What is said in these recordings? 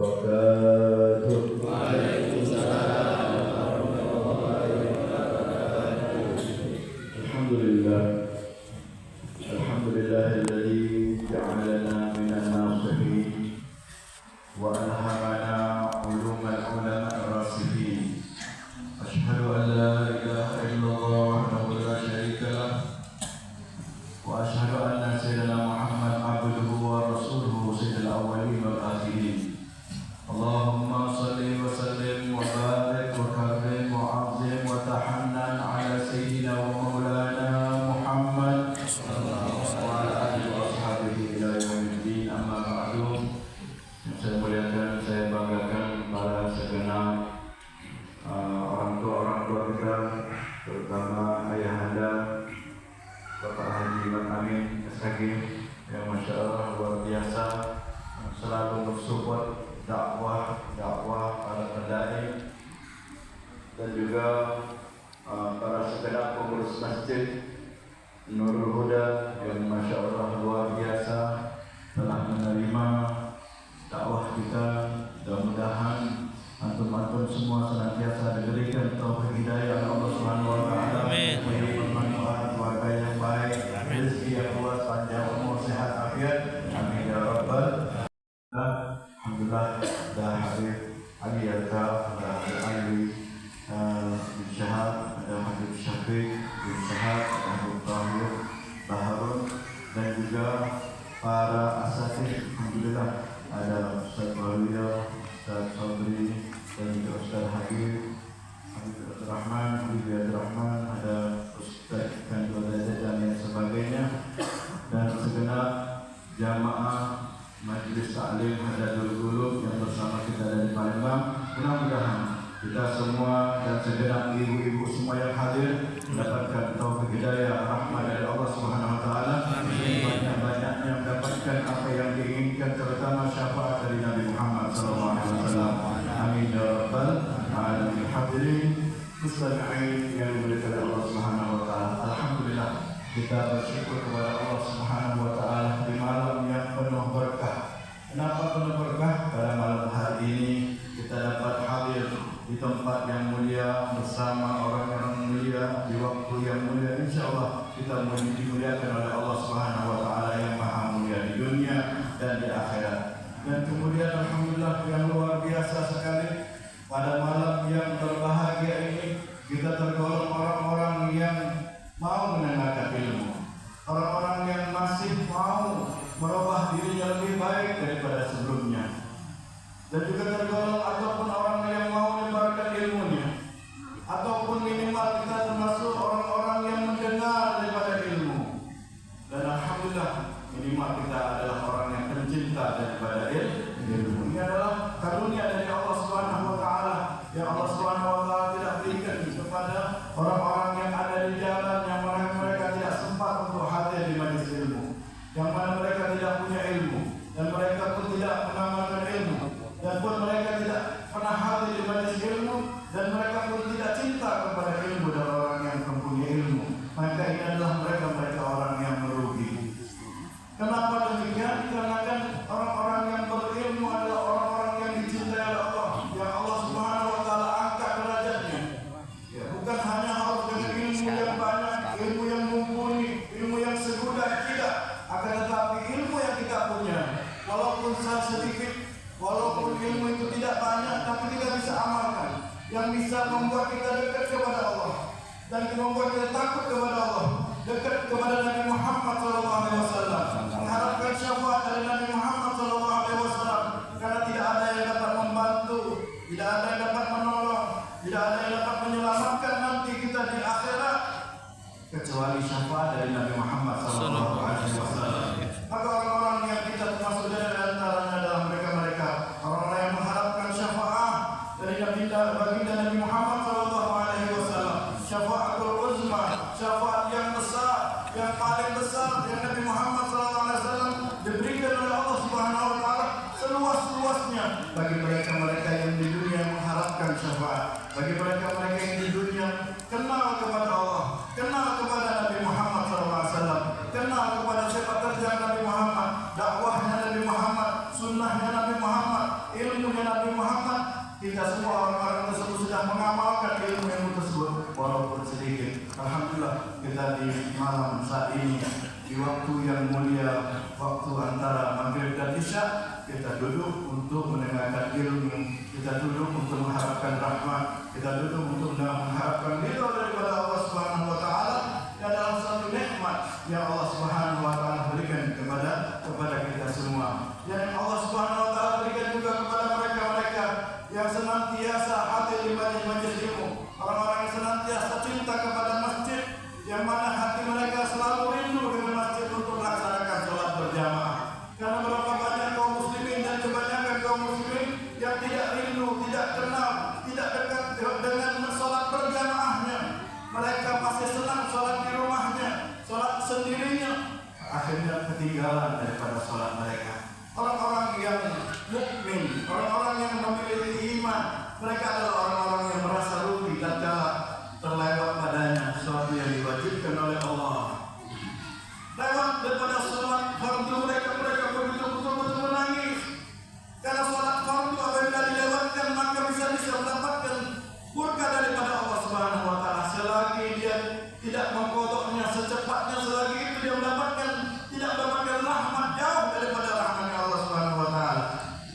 wabarakatuh. Waalaikumsalam warahmatullahi wabarakatuh. Alhamdulillah. Alhamdulillahilladzi ja'alana minan nasihin wa alhamana ulumal ulama ar-rasihin. Asyhadu an la ilaha illallah wahdahu la syarika lah wa asyhadu anna sayyidina Muhammad abduhu wa rasuluhu sayyidil awwalin wal akhirin. Allahumma salli wa sallim wa barik wa karim wa azim wa tahannan ala sayyidina wa maulana Muhammad sallallahu alaihi wa ashabihi ila yaumiddin. Amma ba'du. Yang saya muliakan, saya banggakan para segenap orang tua kita, terutama ayahanda Bapak Haji Mat Amin SHG yang Masya Allah luar biasa, selalu mensupport dakwah para pendai, dan juga para segenap pengurus masjid Nurul Huda yang Masya Allah luar biasa telah menerima dakwah kita. Mudah-mudahan antum semua senantiasa diberikan taufik hidayah oleh Allah Subhanahu wa taala. Amin. Bermanfaat, keluarga yang baik, rezeki yang luas, panjang umur, sehat afiat. Amin ya rabbal alamin. Alhamdulillah dah hadir Ali Yarta, ada Ali bin Syahab, ada Habib Syafiq bin Syahab, Habib Tahir Baharun, dan juga para asatidz. Alhamdulillah ada Ustaz Walia, Ustaz Sabri, dan juga Ustaz Habib Abdul Rahman, ada Ustaz Kandul dan yang sebagainya, dan segenap jamaah Majelis Taklim Hadatul Qulub yang bersama kita dari Palembang. Mudah-mudahan kita semua dan segenap ibu-ibu semua yang hadir mendapatkan taufik hidayah rahmat dari Allah Subhanahu wa taala. Banyak-banyaknya mendapatkan apa yang diinginkan, terutama syafaat dari Nabi Muhammad sallallahu alaihi wasallam. Amin ya rabbal alamin. Hadirin mustami'in yang dimuliakan Allah Subhanahu wa taala. Alhamdulillah kita bersyukur kepada Allah Subhanahu wa taala di malam yang penuh berkah. Kenapa penuh berkah? Pada malam hari ini kita dapat hadir di tempat yang mulia bersama orang-orang mulia di waktu yang mulia. Insyaallah kita dimuliakan oleh Allah Subhanahu wa taala yang maha mulia di dunia dan di akhirat. Dan kemudian alhamdulillah yang luar biasa sekali, pada malam yang berbahagia ini kita tergolong orang-orang yang mau mendengarkan ilmu, orang-orang yang masih mau merubah dirinya lebih baik daripada sebelumnya, dan juga tergolong ataupun orang yang mau menyebarkan ilmunya, ataupun minimal kita termasuk orang-orang yang mendengar daripada ilmu. Dan alhamdulillah minimal kita adalah orang yang pencinta daripada ilmu. Ini adalah karunia dari Allah Subhanahu wa taala yang Allah Subhanahu wa taala tidak berikan kepada orang-orang yang ada di jalan, yang mereka tidak sempat untuk hadir di majelis ilmu, yang mana mereka tidak punya ilmu, dan mereka pun tidak mengamalkan ilmu, dan pun mereka tidak pernah hadir di majelis ilmu, dan mereka pun tidak cinta kepada ilmu dan orang yang mempunyai ilmu. Maka ini adalah mereka orang yang merugi. Kenapa demikian? Karena kan orang-orang yang berilmu adalah orang-orang yang dicintai oleh Allah, yang Allah Subhanahu wa taala angkat derajatnya. Ya, bukan hanya harus dengan ilmu yang banyak, ilmu yang mumpuni, ilmu yang segudang, tidak. Akan tetapi ilmu yang kita punya, walaupun sedikit, walaupun ilmu itu tidak banyak, tapi kita bisa amalkan, yang bisa membuat kita dekat kepada Allah dan membuat kita takut kepada Allah, dekat kepada Nabi Muhammad SAW, mengharapkan syafaat dari Nabi Muhammad SAW, karena tidak ada yang dapat membantu, tidak ada yang dapat menolong, tidak ada yang dapat menyelamatkan nanti kita di akhirat kecuali syafaat dari Nabi Muhammad SAW. Maka orang-orang yang kita termasuk dari antaranya adalah mereka orang-orang yang mengharapkan syafaat dari baginda Nabi Muhammad SAW, syafaatul uzma, syafaat yang besar, yang paling besar yang Nabi Muhammad SAW diberikan oleh Allah Subhanahu wa taala seluas-luasnya bagi mereka yang di dunia mengharapkan syafaat, bagi mereka yang di dunia kenal kepada Allah, kenal kepada Nabi Muhammad SAW, kenal kepada sepak terjang Nabi Muhammad, dakwahnya Nabi Muhammad, sunnahnya Nabi Muhammad, ilmunya kita semua orang-orang tersebut sudah mengamalkan ilmu tersebut walaupun sedikit. Alhamdulillah kita di malam saat ini, di waktu yang mulia, waktu antara maghrib dan isya, kita duduk untuk mendengarkan ilmu, kita duduk untuk mengharapkan rahmat, kita duduk untuk mengharapkan ridha daripada Allah Subhanahu wa taala. Dan dalam satu nikmat yang Allah Subhanahu wa taala berikan kepada kita semua. Yang Allah Subhanahu wa taala berikan juga kepada mereka-mereka yang senantiasa hati di majlis ilmu, orang-orang yang senantiasa cinta kepada masjid, yang mana hati mereka selalu rindu dengan masjid untuk melaksanakan sholat berjamaah. Karena berapa banyak kaum muslimin dan kebanyakan kaum muslimin yang tidak rindu, tidak kenal, tidak dekat dengan sholat berjamaahnya. Mereka masih senang sholat di rumahnya, sholat sendirinya, akhirnya ketinggalan daripada sholat mereka. Orang-orang yang mukmin, orang-orang yang memiliki iman, mereka adalah orang-orang yang merasa rugi tatkala terlewat padanya sesuatu yang diwajibkan oleh Allah. Lewat daripada sholat fardu mereka betul-betul menangis. Karena sholat fardu apabila dilewatkan maka bisa mendapatkan murka daripada Allah Subhanahu wa taala. Selagi dia tidak mengkodoknya secepatnya, selagi itu dia tidak mendapatkan rahmat jauh daripada rahmatnya Allah Subhanahu wa taala.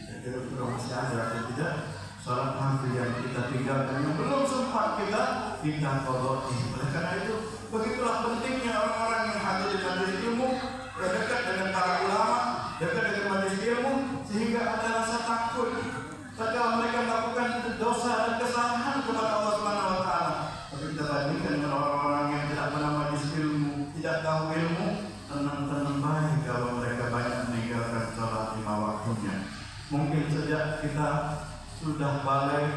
Jadi masih ada atau tidak sholat fardu yang kita tinggalkan yang belum sempat kita kodok. Oleh karena itu begitulah pentingnya orang-orang yang hadir di majelis ilmu, dekat dengan para ulama, dekat dengan majelis ilmu, sehingga ada rasa takut tatkala mereka melakukan dosa dan kesalahan kepada Allah Subhanahu wa taala. Tapi kita bandingkan dengan orang-orang yang tidak pernah majelis ilmu, tidak tahu ilmu, tenang-tenang baik kalau mereka banyak meninggalkan sholat 5 waktunya. Mungkin sejak kita sudah balik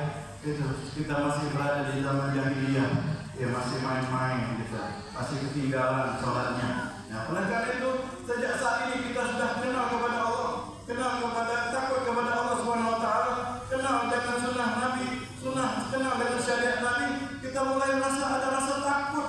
itu kita masih berada di zaman jahiliyah, ya masih main-main kita, masih ketinggalan sholatnya. Nah, oleh karena itu sejak saat ini kita sudah kenal kepada Allah, takut kepada Allah Subhanahu wa taala, kenal dengan sunnah Nabi, kenal dengan syariat Nabi, kita mulai merasa ada rasa takut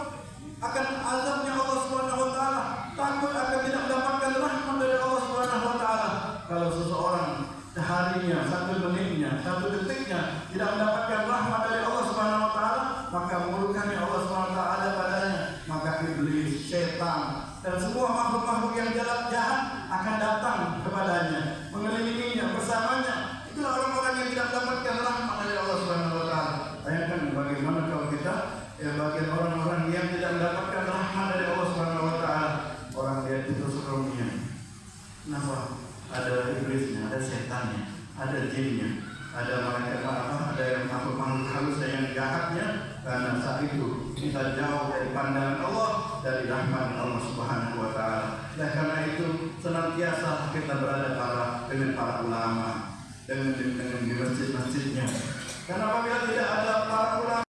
akan azabnya Allah Subhanahu wa taala, takut akan tidak mendapatkan rahmat dari Allah Subhanahu wa taala. Kalau seseorang harinya, 1 menitnya, 1 detiknya tidak mendapatkan rahmat dari Allah Subhanahu wa taala, maka murkanya Allah Subhanahu wa taala padanya, maka iblis, setan dan semua makhluk-makhluk yang jahat akan datang kepadanya, mengelilinginya, bersamanya. Itulah orang-orang yang tidak mendapatkan rahmat dari Allah Subhanahu wa taala. Bayangkan bagaimana kalau kita bagian orang-orang yang tidak mendapatkan rahmat dari Allah Subhanahu wa taala. Orang dia itu serumnya. Kenapa? Ada iblisnya, ada setannya, ada jinnya, ada malaikat ada yang makhluk-makhluk halus yang jahatnya. Karena saat itu kita jauh dari pandangan Allah, dari rahmat Allah Subhanahu wa taala. Dan karena itu senantiasa kita berada dengan para ulama, dengan di masjid-masjidnya. Karena apabila tidak ada para ulama